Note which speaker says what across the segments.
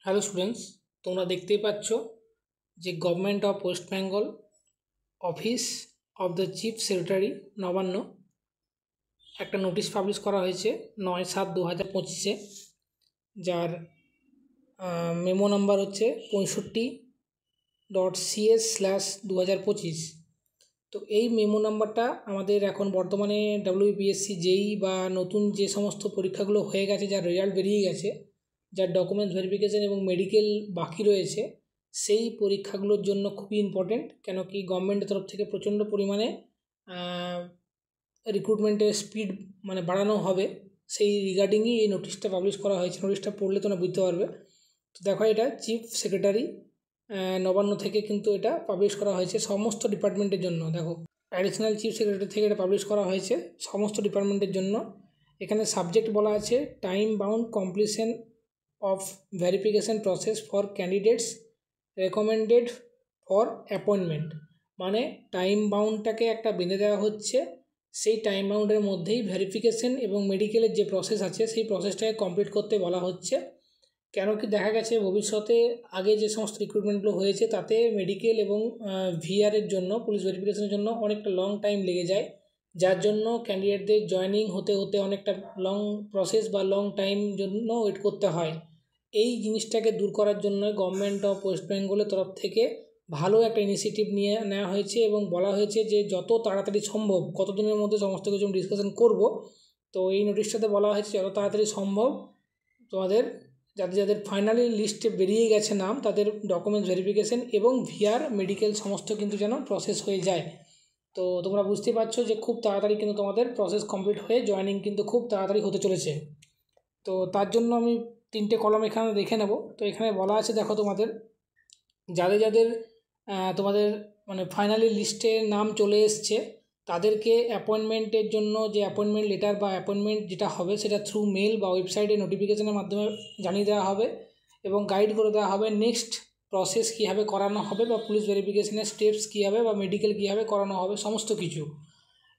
Speaker 1: Hello students, তোমরা দেখতেই পাচ্ছ যে government of West Bengal office of the chief secretary Nabanna একটা নোটিশ পাবলিশ করা হয়েছে 9/7/2025-এ, যার মেমো নাম্বার হচ্ছে 65.CS/2025। তো এই মেমো নাম্বারটা আমাদের এখন বর্তমানে WBSC জেই বা নতুন যে সমস্ত পরীক্ষাগুলো হয়ে গেছে, যার রেজাল্ট বেরিয়ে গেছে, যার ডকুমেন্টস ভেরিফিকেশান এবং মেডিকেল বাকি রয়েছে, সেই পরীক্ষাগুলোর জন্য খুবই ইম্পর্টেন্ট। কেন কি গভর্নমেন্টের তরফ থেকে প্রচণ্ড পরিমাণে রিক্রুটমেন্টের স্পিড বাড়ানো হবে, সেই রিগার্ডিংই এই নোটিশটা পাবলিশ করা হয়েছে। নোটিশটা পড়লে তোমরা বুঝতে পারবে। তো দেখো, এটা চিফ সেক্রেটারি নবান্ন থেকে কিন্তু এটা পাবলিশ করা হয়েছে সমস্ত ডিপার্টমেন্টের জন্য। দেখো, অ্যাডিশনাল চিফ সেক্রেটারি থেকে এটা পাবলিশ করা হয়েছে সমস্ত ডিপার্টমেন্টের জন্য। এখানে সাবজেক্ট বলা আছে time bound completion of verification process for candidates recommended for appointment. মানে টাইম বাউন্ডটাকে একটা বেঁধে দেওয়া হচ্ছে, সেই টাইম বাউন্ডের মধ্যেই ভেরিফিকেশান এবং মেডিকেলের যে প্রসেস আছে সেই প্রসেসটাকে কমপ্লিট করতে বলা হচ্ছে। কেন কি দেখা গেছে ভবিষ্যতে আগে যে সমস্ত রিক্রুটমেন্টগুলো হয়েছে তাতে মেডিকেল এবং ভিআরের জন্য, পুলিশ ভেরিফিকেশনের জন্য অনেকটা লং টাইম লেগে যায়, যার জন্য ক্যান্ডিডেটদের জয়নিং হতে হতে অনেকটা লং প্রসেস বা লং টাইম জন্য ওয়েট করতে হয়। এই জিনিসটাকে দূর করার জন্য গভর্নমেন্ট অফ ওয়েস্ট বেঙ্গলের তরফ থেকে ভালো একটা ইনিশিয়েটিভ নিয়ে নেওয়া হয়েছে এবং বলা হয়েছে যে যত তাড়াতাড়ি সম্ভব, কতদিনের মধ্যে সমস্ত কিছু ডিসকাশন করব। তো এই নোটিশটাতে বলা হয়েছে যত তাড়াতাড়ি সম্ভব তোমাদের যাদের ফাইনালি লিস্টে বেরিয়ে গেছে নাম, তাদের ডকুমেন্টস ভেরিফিকেশান এবং ভিআর মেডিকেল সমস্ত কিন্তু যেন প্রসেস হয়ে যায়। তো তোমরা বুঝতে পারছো যে খুব তাড়াতাড়ি কিন্তু তোমাদের প্রসেস কমপ্লিট হয়ে জয়েনিং কিন্তু খুব তাড়াতাড়ি হতে চলেছে। তো তার জন্য আমি 3টে কলম এখানে দেখে নেব। তো এখানে বলা আছে, দেখো, তোমাদের যাদের তোমাদের ফাইনালি লিস্টে নাম চলে এসছে তাদেরকে অ্যাপয়েন্টমেন্টের জন্য যে অ্যাপয়েন্টমেন্ট লেটার বা অ্যাপয়েন্টমেন্ট যেটা হবে সেটা থ্রু মেল বা ওয়েবসাইটে নোটিফিকেশনের মাধ্যমে জানিয়ে দেওয়া হবে এবং গাইড করে দেওয়া হবে নেক্সট প্রসেস কীভাবে করানো হবে বা পুলিশ ভেরিফিকেশনের স্টেপস কী হবে বা মেডিকেল কীভাবে করানো হবে সমস্ত কিছু।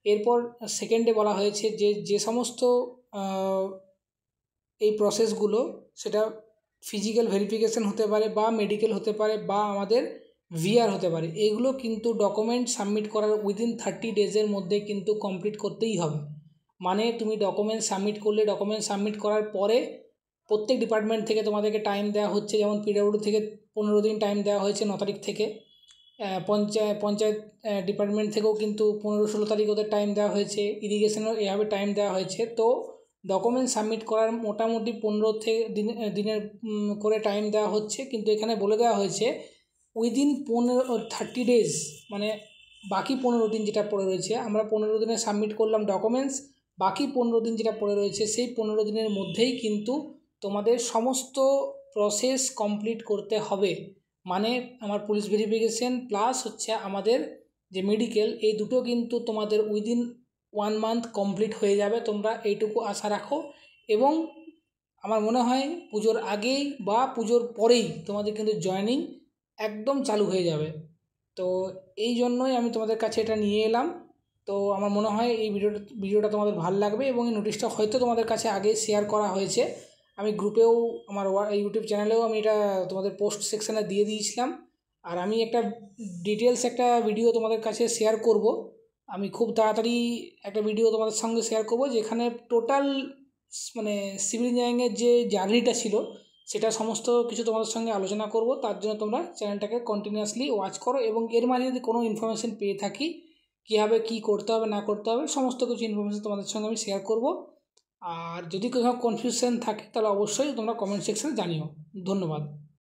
Speaker 1: এরপর সেকেন্ডে বলা হয়েছে যে সমস্ত এই প্রসেসগুলো, সেটা ফিজিক্যাল ভেরিফিকেশান হতে পারে বা মেডিকেল হতে পারে বা আমাদের ভিআর হতে পারে, এইগুলো কিন্তু ডকুমেন্ট সাবমিট করার উইদিন 30 ডেজের মধ্যে কিন্তু কমপ্লিট করতেই হবে। মানে তুমি ডকুমেন্ট সাবমিট করলে, ডকুমেন্ট সাবমিট করার পরে প্রত্যেক ডিপার্টমেন্ট থেকে তোমাদেরকে টাইম দেওয়া হচ্ছে। যেমন পিডব্লিউডি থেকে 15 দিন টাইম দেওয়া হয়েছে 9 তারিখ থেকে, পঞ্চায়েত ডিপার্টমেন্ট থেকেও কিন্তু 15-16 তারিখ ওদের টাইম দেওয়া হয়েছে, ইরিগেশনেরও এভাবে টাইম দেওয়া হয়েছে। তো ডকুমেন্ট সাবমিট করার মোটামুটি 15 থেকে দিনের করে টাইম দেওয়া হচ্ছে, কিন্তু এখানে বলে দেওয়া হয়েছে উইদিন 30 ডেজ, মানে বাকি 15 দিন যেটা পড়ে রয়েছে, আমরা 15 দিনে সাবমিট করলাম ডকুমেন্টস, বাকি 15 দিন যেটা পড়ে রয়েছে সেই 15 দিনের মধ্যেই কিন্তু তোমাদের সমস্ত প্রসেস কমপ্লিট করতে হবে। মানে আমার পুলিশ ভেরিফিকেশন প্লাস হচ্ছে আমাদের যে মেডিকেল, এই দুটো কিন্তু তোমাদের উইদিন 1 মান্থ কমপ্লিট হয়ে যাবে। তোমরা এইটুকু আশা রাখো এবং আমার মনে হয় পুজোর আগেই বা পুজোর পরেই তোমাদের কিন্তু জয়েনিং একদম চালু হয়ে যাবে। তো এই জন্যই আমি তোমাদের কাছে এটা নিয়ে এলাম। তো আমার মনে হয় এই ভিডিওটা তোমাদের ভালো লাগবে এবং এই নোটিশটা হয়তো তোমাদের কাছে আগে শেয়ার করা হয়েছে। আমি গ্রুপেও, আমার ইউটিউব চ্যানেলেও আমি এটা তোমাদের পোস্ট সেকশানে দিয়ে দিয়েছিলাম। আর আমি একটা ডিটেলস একটা ভিডিও তোমাদের কাছে শেয়ার করব। আমি খুব তাড়াতাড়ি একটা ভিডিও তোমাদের সঙ্গে শেয়ার করব, যেখানে টোটাল সিভিল ইঞ্জিনিয়ারিংয়ের যে জার্নিটা ছিল সেটা সমস্ত কিছু তোমাদের সঙ্গে আলোচনা করব। তার জন্য তোমরা চ্যানেলটাকে কন্টিনিউয়াসলি ওয়াচ করো এবং এর মাঝে যদি কোনো ইনফরমেশান পেয়ে থাকি কীভাবে কী করতে হবে না করতে হবে সমস্ত কিছু ইনফরমেশান তোমাদের সঙ্গে আমি শেয়ার করব। আর যদি কোথাও কনফিউশন থাকে তাহলে অবশ্যই তোমরা কমেন্ট সেকশানে জানিও। ধন্যবাদ।